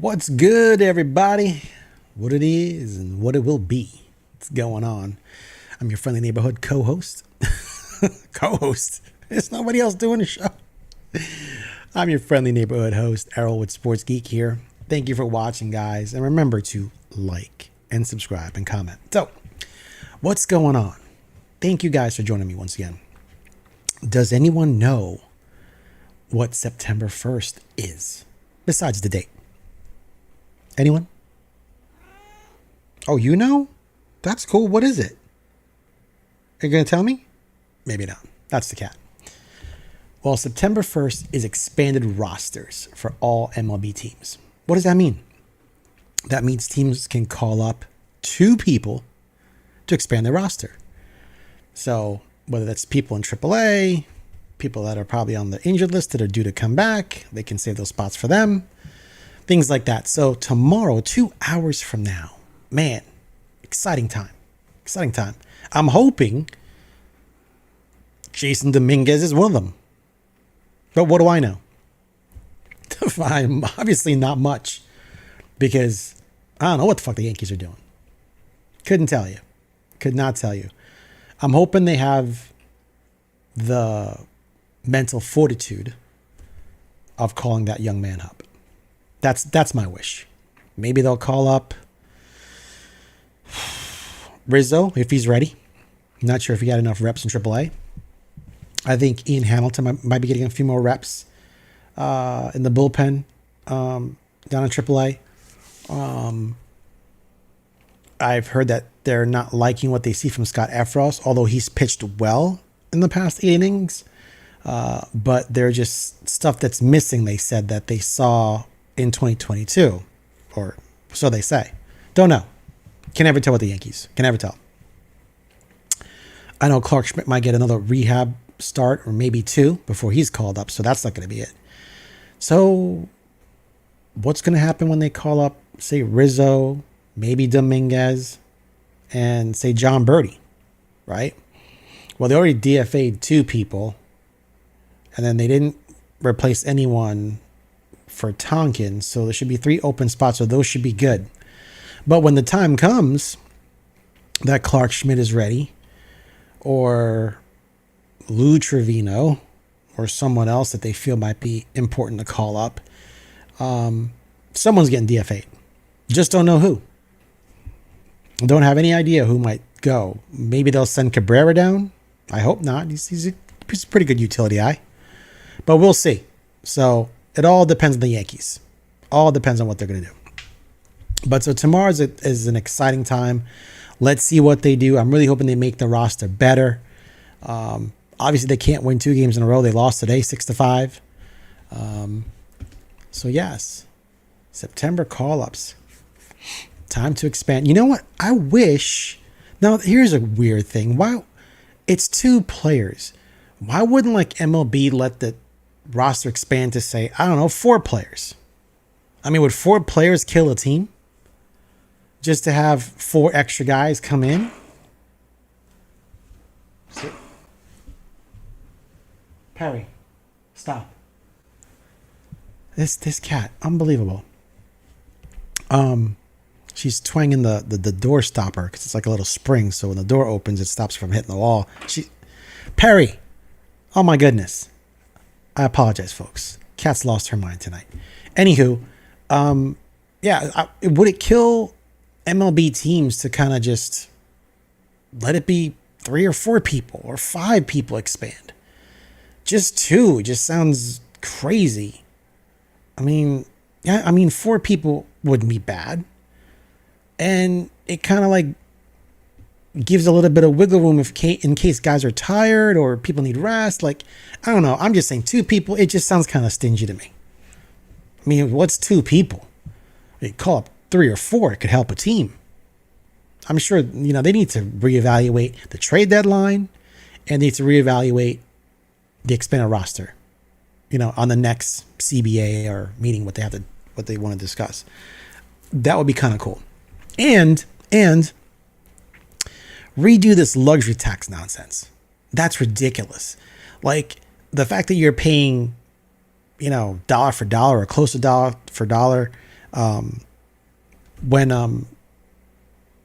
What's good, everybody? What it is and what it will be. What's going on? I'm your friendly neighborhood co-host. Co-host. There's nobody else doing the show. I'm your friendly neighborhood host, Errolwood Sports Geek here. Thank you for watching, guys. And remember to like and subscribe and comment. So, what's going on? Thank you guys for joining me once again. Does anyone know what September 1st is? Besides the date. Anyone? Oh, you know? That's cool. What is it? Are you going to tell me? Maybe not. That's the cat. Well, September 1st is expanded rosters for all MLB teams. What does that mean? That means teams can call up 2 people to expand their roster. So whether that's people in AAA, people that are probably on the injured list that are due to come back, they can save those spots for them. Things like that. So tomorrow, 2 hours from now, man, exciting time. Exciting time. I'm hoping Jasson Dominguez is one of them. But what do I know? I'm obviously not much because I don't know what the fuck the Yankees are doing. Couldn't tell you. Could not tell you. I'm hoping they have the mental fortitude of calling that young man up. That's my wish. Maybe they'll call up Rizzo if he's ready. I'm not sure if he got enough reps in AAA. I think Ian Hamilton might be getting a few more reps in the bullpen down in AAA. I've heard that they're not liking what they see from Scott Effross, although he's pitched well in the past 8 innings. But they're just stuff that's missing, they said, that they saw in 2022. Or so they say. Don't know. Can never tell with the Yankees. Can never tell. I know Clark Schmidt might get another rehab start or maybe 2 before he's called up. So that's not going to be it. So what's going to happen when they call up, say, Rizzo, maybe Dominguez, and say John Birdie, right? Well, they already DFA'd 2 people, and then they didn't replace anyone for Tonkin, so there should be 3 open spots, so those should be good. But when the time comes that Clark Schmidt is ready, or Lou Trevino, or someone else that they feel might be important to call up, someone's getting DFA'd. Just don't know who. Don't have any idea who might go. Maybe they'll send Cabrera down. I hope not. He's a pretty good utility guy. But we'll see. So it all depends on the Yankees. All depends on what they're going to do. But so tomorrow is an exciting time. Let's see what they do. I'm really hoping they make the roster better. Obviously, they can't win 2 games in a row. They lost today, 6-5. So yes, September call-ups. Time to expand. You know what? I wish. Now, here's a weird thing. Why? It's 2 players. Why wouldn't like MLB let the roster expand to say, I don't know, 4 players? I mean, would 4 players kill a team? Just to have 4 extra guys come in? Sit. Perry, stop. This cat, unbelievable. She's twanging the door stopper because it's like a little spring. So when the door opens, it stops her from hitting the wall. Perry, oh my goodness. I apologize, folks. Cat's lost her mind tonight. Anywho, would it kill MLB teams to kind of just let it be 3 or 4 people or 5 people expand? Just 2 just sounds crazy. I mean, 4 people wouldn't be bad. And it kind of like gives a little bit of wiggle room in case guys are tired or people need rest. Like, I don't know. I'm just saying 2 people. It just sounds kind of stingy to me. I mean, what's 2 people? You call up 3 or 4. It could help a team. I'm sure, they need to reevaluate the trade deadline and they need to reevaluate the expanded roster, on the next CBA or meeting, what they want to discuss. That would be kind of cool. And redo this luxury tax nonsense. That's ridiculous. Like the fact that you're paying, dollar for dollar or close to dollar for dollar when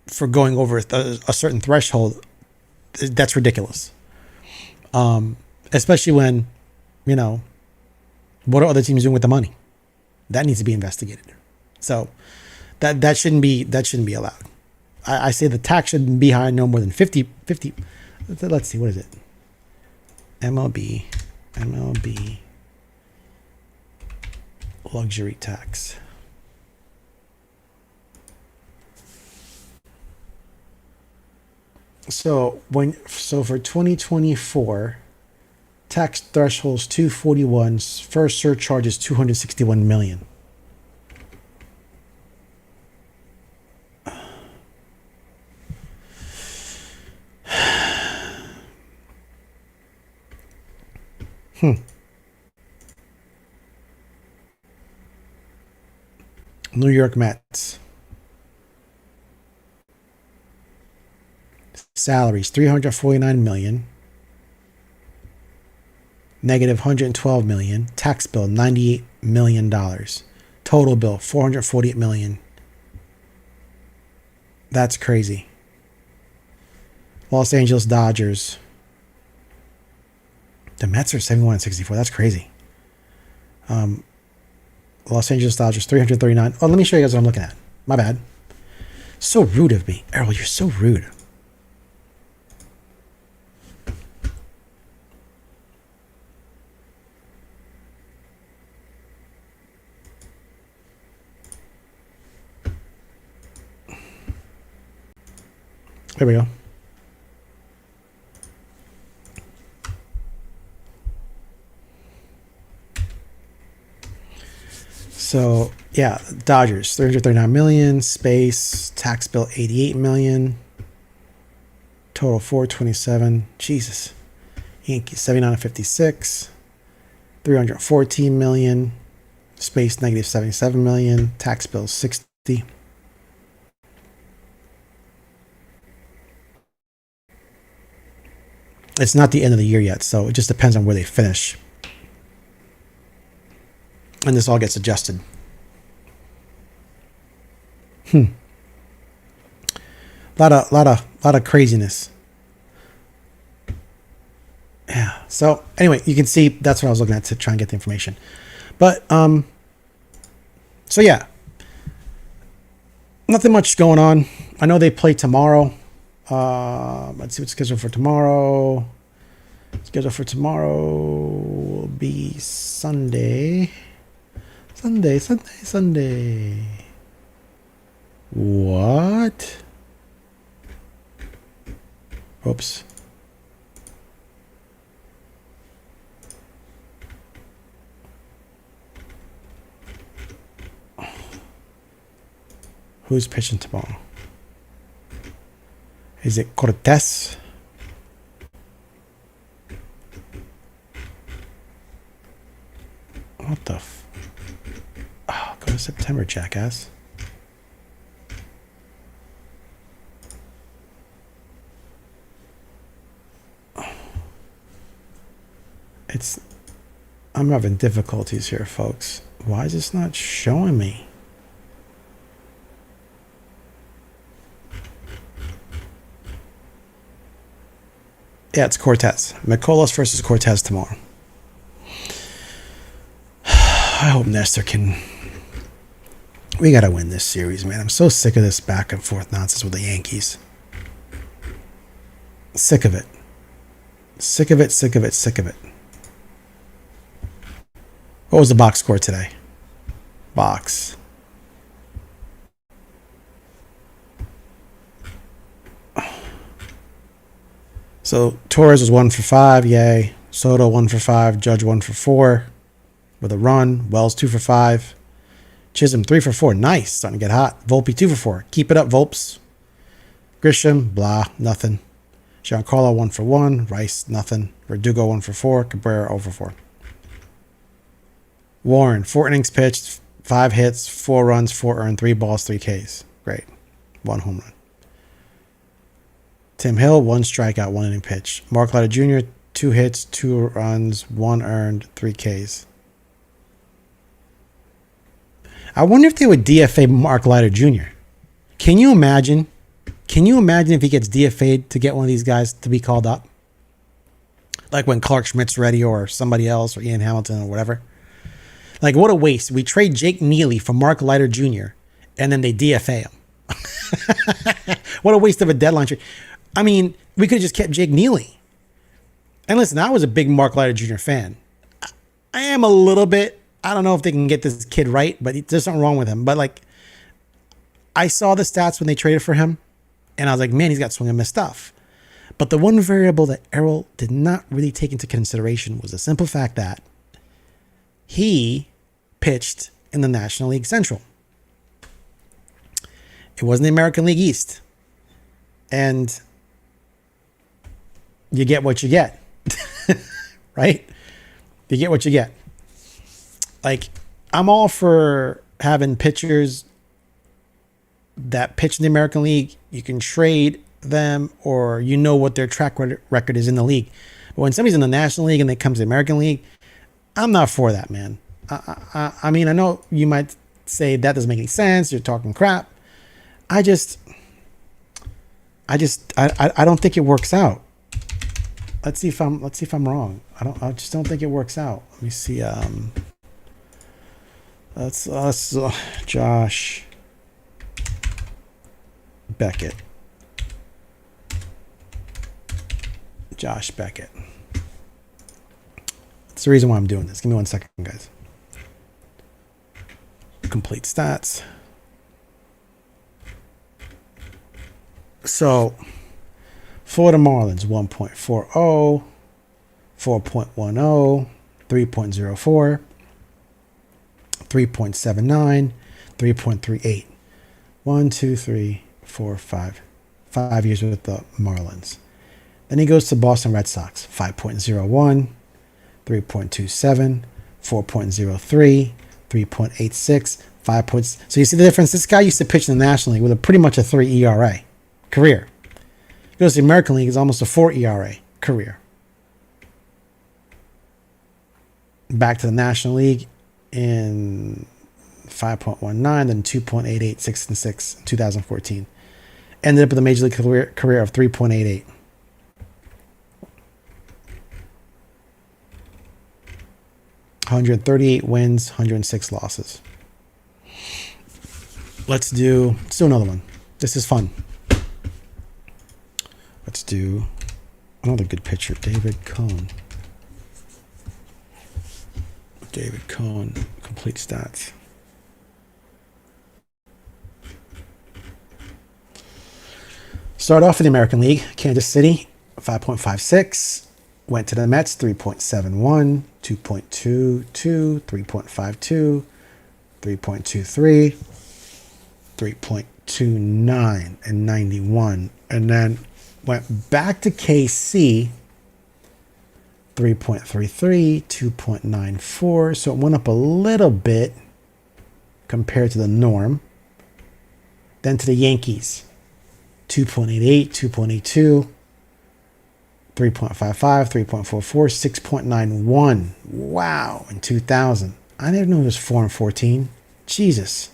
for going over a certain threshold, that's ridiculous. Especially when, you know, what are other teams doing with the money? That needs to be investigated. So that shouldn't be allowed. I say the tax shouldn't be higher, no more than 50. Let's see, what is it? MLB luxury tax. So for 2024, tax thresholds 241, first surcharge is 261 million. New York Mets. Salaries 349 million. Negative 112 million. Tax bill $98 million. Total bill 448 million. That's crazy. Los Angeles Dodgers. The Mets are 71 and 64. That's crazy. Los Angeles Dodgers 339. Oh, let me show you guys what I'm looking at. My bad. So rude of me. Errol, you're so rude. There we go. So yeah, Dodgers 339 million, space, tax bill 88 million, total 427. Jesus. Yankees 79 and 56, 314 million, space negative 77 million, tax bill 60. It's not the end of the year yet, so it just depends on where they finish. And this all gets adjusted. A lot of craziness. Yeah. So anyway, you can see that's what I was looking at to try and get the information. But so yeah, nothing much going on. I know they play tomorrow. Let's see what's scheduled for tomorrow. Scheduled for tomorrow will be Sunday. Sunday. What? Oops. Who's pitching tomorrow? Is it Cortez? What the go to September, jackass. I'm having difficulties here, folks. Why is this not showing me? Yeah, it's Cortez. Mikolas versus Cortez tomorrow. I hope Nestor can... We gotta win this series, man. I'm so sick of this back and forth nonsense with the Yankees. Sick of it. Sick of it. What was the box score today? Box. So Torres was 1 for 5, yay. Soto 1 for 5, Judge 1 for 4 with a run. Wells 2 for 5. Chisholm 3 for 4, nice, starting to get hot. Volpe 2 for 4, keep it up, Volpes. Grisham, blah, nothing. Giancarlo 1 for 1, Rice nothing. Verdugo 1 for 4, Cabrera 0 for 4. Warren 4 innings pitched, 5 hits, 4 runs, 4 earned, 3 balls, 3 Ks. Great, 1 home run. Tim Hill 1 strikeout, 1 inning pitch. Mark Leiter Jr. 2 hits, 2 runs, 1 earned, 3 Ks. I wonder if they would DFA Mark Leiter Jr. Can you imagine? Can you imagine if he gets DFA'd to get one of these guys to be called up? Like when Clark Schmidt's ready or somebody else or Ian Hamilton or whatever. Like, what a waste. We trade Jake Neely for Mark Leiter Jr. and then they DFA him. What a waste of a deadline trade. I mean, we could have just kept Jake Neely. And listen, I was a big Mark Leiter Jr. fan. I am a little bit. I don't know if they can get this kid right, but there's something wrong with him. But like, I saw the stats when they traded for him, and I was like, man, he's got swing and miss stuff. But the one variable that Errol did not really take into consideration was the simple fact that he pitched in the National League Central. It wasn't the American League East. And you get what you get. Right? You get what you get. Like, I'm all for having pitchers that pitch in the American League. You can trade them, or you know what their track record is in the league. But when somebody's in the National League and they come to the American League, I'm not for that, man. I mean, I know you might say that doesn't make any sense. You're talking crap. I don't think it works out. Let's see if I'm wrong. I just don't think it works out. Let me see. Let's Josh Beckett. Josh Beckett. That's the reason why I'm doing this. Give me 1 second, guys. Complete stats. So, Florida Marlins 1.40, 4.10, 3.04, 3.79, 3.38. 1, 2, 3, 4, 5. 5 years with the Marlins. Then he goes to Boston Red Sox, 5.01, 3.27, 4.03, 3.86, 5 points. So you see the difference? This guy used to pitch in the National League with pretty much a 3 ERA career. He goes to the American League, it's almost a 4 ERA career. Back to the National League in 5.19, then 2.88, 6 and 6 in 2014. Ended up with a major league career of 3.88. $138 wins, 106 losses. Let's do another one. This is fun. Let's do another good pitcher, David Cone. David Cone, complete stats. Started off in the American League, Kansas City, 5.56. Went to the Mets, 3.71, 2.22, 3.52, 3.23, 3.29, and 91. And then went back to KC, 3.33, 2.94. So it went up a little bit compared to the norm. Then to the Yankees, 2.88, 2.82, 3.55, 3.44, 6.91. Wow, in 2000. I didn't know it was 4 and 14. Jesus.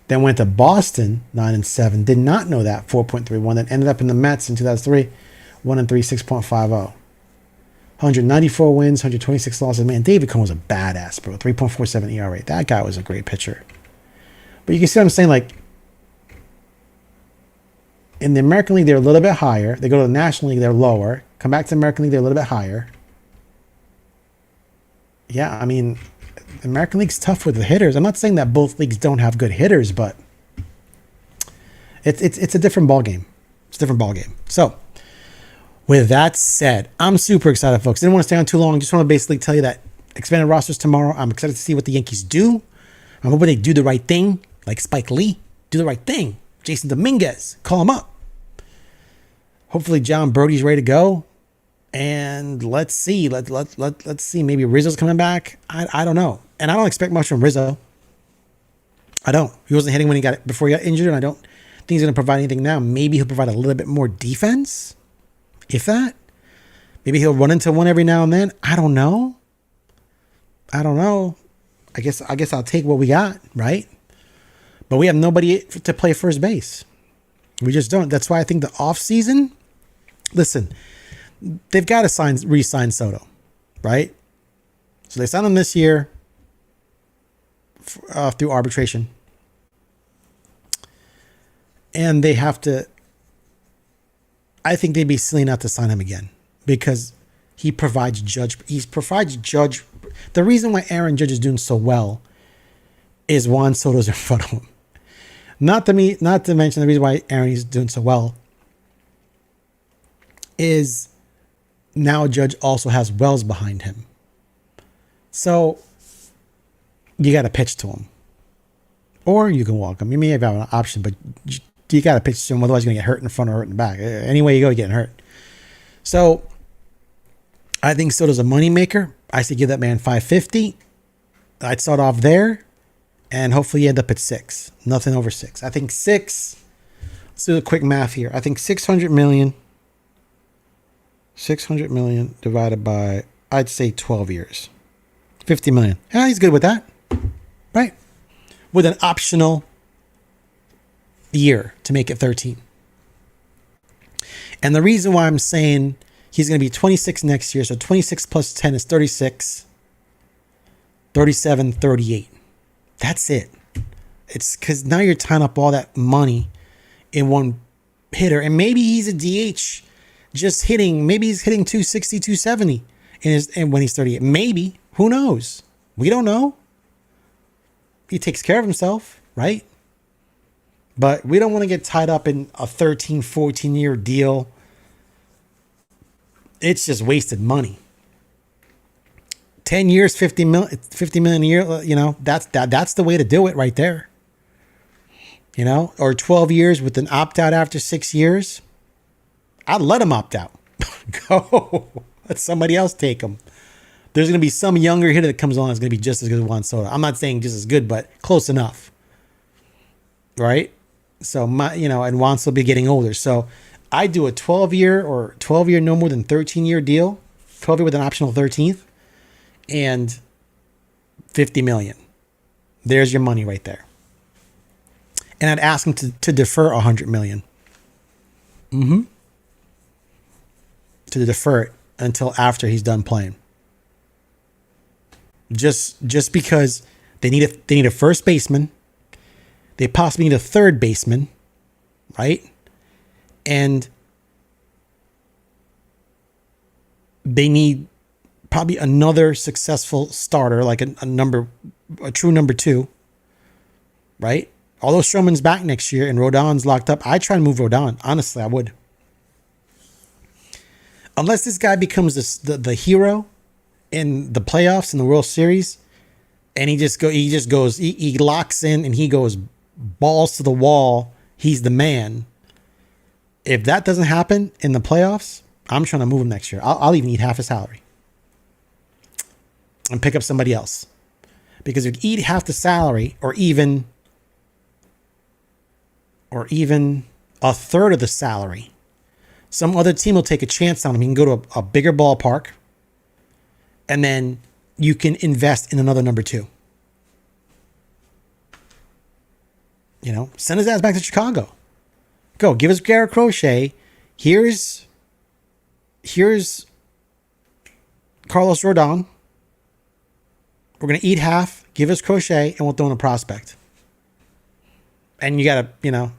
Then went to Boston, 9 and 7. Did not know that, 4.31. Then ended up in the Mets in 2003, 1 and 3, 6.50. 194 wins, 126 losses. Man, David Cone was a badass, bro. 3.47 ERA. That guy was a great pitcher. But you can see what I'm saying, like, in the American League, they're a little bit higher. They go to the National League, they're lower. Come back to the American League, they're a little bit higher. Yeah, I mean, the American League's tough with the hitters. I'm not saying that both leagues don't have good hitters, but it's a different ballgame. It's a different ballgame. So, with that said, I'm super excited, folks. Didn't want to stay on too long. Just want to basically tell you that expanded rosters tomorrow. I'm excited to see what the Yankees do. I'm hoping they do the right thing, like Spike Lee. Do the right thing. Jason Dominguez, call him up. Hopefully John Brody's ready to go. And let's see. Let's see. Maybe Rizzo's coming back. I don't know. And I don't expect much from Rizzo. I don't. He wasn't hitting when he got before he got injured, and I don't think he's going to provide anything now. Maybe he'll provide a little bit more defense, if that. Maybe he'll run into one every now and then. I don't know. I guess I'll take what we got, right? But we have nobody to play first base. We just don't. That's why I think the offseason, listen, they've got to re-sign Soto, right? So they signed him this year through arbitration. And they have to, I think they'd be silly not to sign him again because he provides Judge. The reason why Aaron Judge is doing so well is Juan Soto's in front of him. Not to mention the reason why Aaron is doing so well is now Judge also has Wells behind him. So you got to pitch to him. Or you can walk him. You may have an option, but you got to pitch to him. Otherwise, you're going to get hurt in the front or hurt in the back. Anyway you go, you're getting hurt. So I think Soto's a moneymaker. I say give that man $550. I'd start off there. And hopefully you end up at 6. Nothing over 6. I think 6. Let's do a quick math here. I think 600 million. 600 million divided by, I'd say 12 years. 50 million. Yeah, he's good with that. Right? With an optional year to make it 13. And the reason why I'm saying he's going to be 26 next year. So 26 plus 10 is 36. 37, 38. That's it. It's because now you're tying up all that money in one hitter. And maybe he's a DH just hitting. Maybe he's hitting 260, 270 and when he's 38. Maybe. Who knows? We don't know. He takes care of himself, right? But we don't want to get tied up in a 13, 14-year deal. It's just wasted money. 10 years, 50 million a year, that's the way to do it right there. Or 12 years with an opt-out after 6 years. I'd let him opt out. Go. Let somebody else take him. There's going to be some younger hitter that comes along that's going to be just as good as Juan Soto. I'm not saying just as good, but close enough. Right? So, and Juan will be getting older. So I do a 12-year no more than 13-year deal. 12-year with an optional 13th. And 50 million. There's your money right there. And I'd ask him to defer 100 million. To defer it until after he's done playing. Just because they need a first baseman. They possibly need a third baseman, right? And they need probably another successful starter, like a true number 2, right? Although Stroman's back next year and Rodon's locked up, I'd try and move Rodon. Honestly, I would. Unless this guy becomes the hero in the playoffs in the World Series, and he locks in and he goes balls to the wall. He's the man. If that doesn't happen in the playoffs, I'm trying to move him next year. I'll even eat half his salary and pick up somebody else. Because if you eat half the salary or even a third of the salary, some other team will take a chance on him. He can go to a bigger ballpark and then you can invest in another number 2. Send his ass back to Chicago. Go, give us Garrett Crochet. Here's Carlos Rodon. We're going to eat half, give us Crochet, and we'll throw in a prospect. And you got to,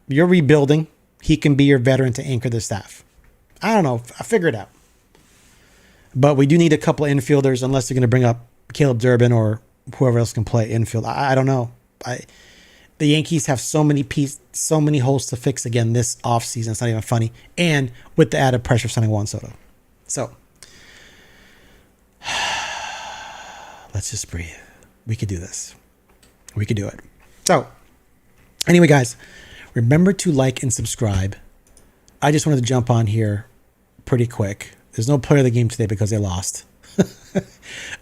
you're rebuilding. He can be your veteran to anchor the staff. I don't know. I figure it out. But we do need a couple of infielders unless they're going to bring up Caleb Durbin or whoever else can play infield. I don't know. The Yankees have so many holes to fix again this offseason. It's not even funny. And with the added pressure of signing Juan Soto. So, let's just breathe. We could do this. We could do it. So, anyway, guys, remember to like and subscribe. I just wanted to jump on here pretty quick. There's no player of the game today because they lost.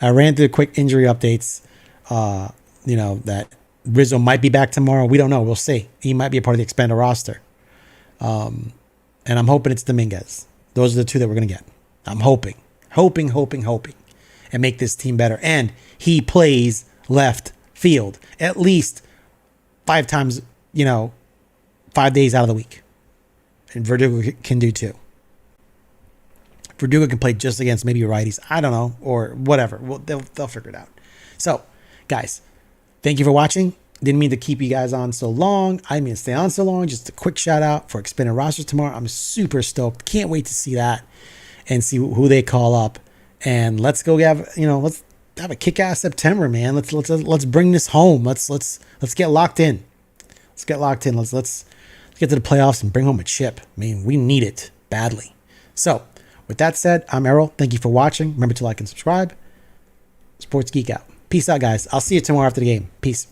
I ran through quick injury updates. That Rizzo might be back tomorrow. We don't know. We'll see. He might be a part of the expanded roster. And I'm hoping it's Dominguez. Those are the 2 that we're going to get. I'm hoping, and make this team better. And he plays left field at least 5 times, 5 days out of the week. And Verdugo can do too. Verdugo can play just against maybe righties. I don't know, or whatever. Well, they'll figure it out. So, guys, thank you for watching. Didn't mean to keep you guys on so long. I didn't mean to stay on so long. Just a quick shout out for expanded rosters tomorrow. I'm super stoked. Can't wait to see that and see who they call up. And let's go let's have a kick-ass September, man. Let's bring this home. Let's get locked in. Let's get locked in. Let's get to the playoffs and bring home a chip. I mean, we need it badly. So, with that said, I'm Errol. Thank you for watching. Remember to like and subscribe. Sports Geek out. Peace out, guys. I'll see you tomorrow after the game. Peace.